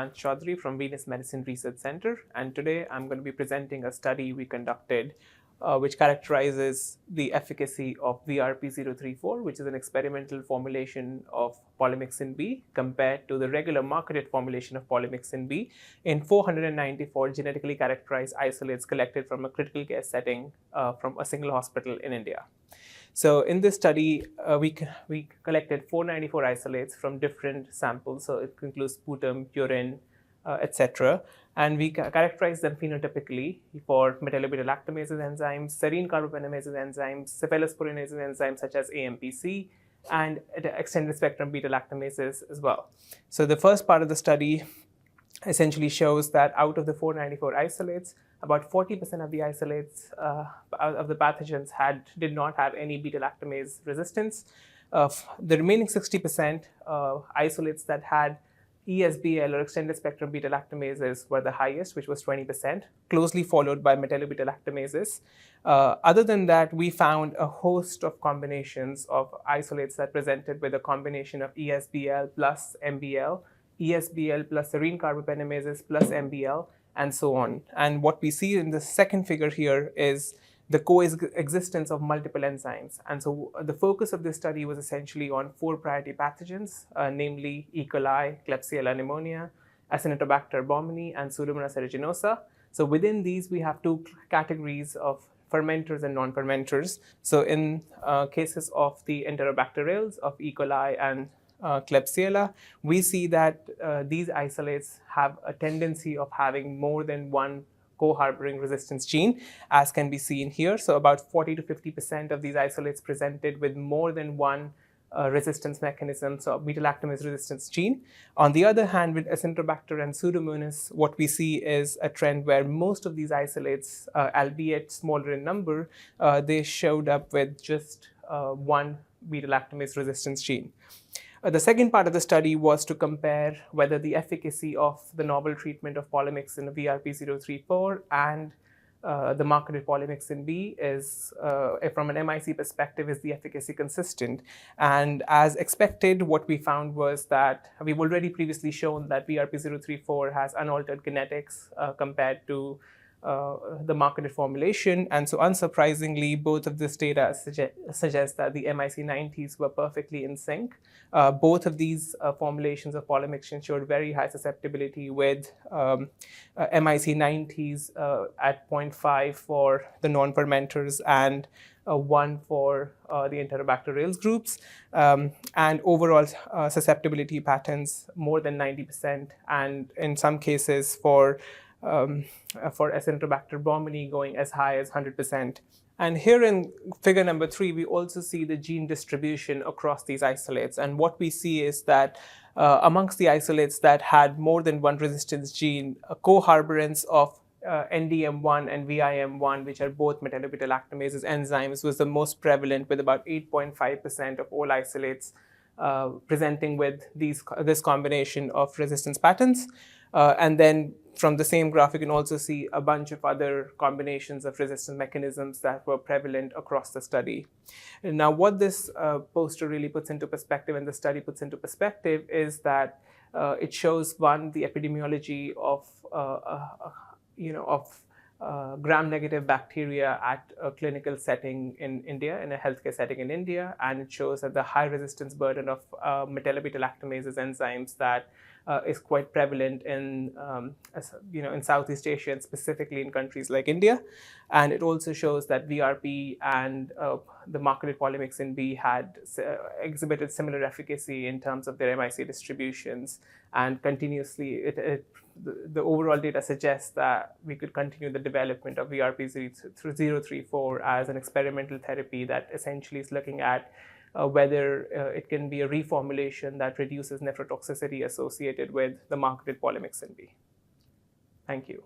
Saransh Chaudhary from Venus Medicine Research Center, and today I'm going to be presenting a study we conducted which characterizes the efficacy of VRP-034, which is an experimental formulation of Polymyxin B compared to the regular marketed formulation of Polymyxin B in 494 genetically characterized isolates collected from a critical care setting from a single hospital in India. So in this study, we collected 494 isolates from different samples. So it includes sputum, urine, etc. And we characterized them phenotypically for metallo-beta-lactamases enzymes, serine carbaminoases enzymes, cephalosporinases enzymes such as AMPC, and extended spectrum beta-lactamases as well. So the first part of the study essentially shows that out of the 494 isolates, about 40% of the isolates of the pathogens did not have any beta-lactamase resistance. The remaining 60% isolates that had ESBL or extended spectrum beta-lactamases were the highest, which was 20%, closely followed by metallo-beta-lactamases. Other than that, we found a host of combinations of isolates that presented with a combination of ESBL plus MBL, ESBL plus serine carbaminoases plus MBL, and so on. And what we see in the second figure here is the coexistence of multiple enzymes. And so the focus of this study was essentially on 4 priority pathogens, namely E. coli, Klebsiella pneumonia, Acinetobacter baumannii, and Pseudomonas aeruginosa. So within these, we have 2 categories of fermenters and non-fermenters. So in cases of the Enterobacterales of E. coli and Klebsiella, we see that these isolates have a tendency of having more than one co-harboring resistance gene, as can be seen here. So about 40 to 50% of these isolates presented with more than one resistance mechanism, so beta-lactamase resistance gene. On the other hand, with Acinetobacter and Pseudomonas, what we see is a trend where most of these isolates, albeit smaller in number, they showed up with just one beta-lactamase resistance gene. The second part of the study was to compare whether the efficacy of the novel treatment of polymyxin VRP-034 and the marketed Polymyxin B is, from an MIC perspective, is the efficacy consistent. And as expected, what we found was that we've already previously shown that VRP-034 has unaltered kinetics compared to the marketed formulation, and so unsurprisingly, both of this data suggest that the MIC90s were perfectly in sync. Both of these formulations of polymyxin showed very high susceptibility with MIC90s at 0.5 for the non-fermenters and 1 for the Enterobacterales groups, and overall susceptibility patterns more than 90%, and in some cases for Acinetobacter baumannii going as high as 100%. And here in figure number 3, we also see the gene distribution across these isolates. And what we see is that amongst the isolates that had more than one resistance gene, a co-harborance of NDM1 and VIM1, which are both metallo-beta-lactamases enzymes, was the most prevalent, with about 8.5% of all isolates presenting with this combination of resistance patterns. And then from the same graph, you can also see a bunch of other combinations of resistance mechanisms that were prevalent across the study. And now, what this poster really puts into perspective, and the study puts into perspective, is that it shows, one, the epidemiology of gram-negative bacteria at a clinical setting in India, in a healthcare setting in India, and it shows that the high resistance burden of metallo-beta-lactamases enzymes that is quite prevalent in Southeast Asia, and specifically in countries like India. And it also shows that VRP and the marketed Polymyxin B had exhibited similar efficacy in terms of their MIC distributions, and continuously the overall data suggests that we could continue the development of VRP-034 as an experimental therapy that essentially is looking at whether it can be a reformulation that reduces nephrotoxicity associated with the marketed Polymyxin B. Thank you.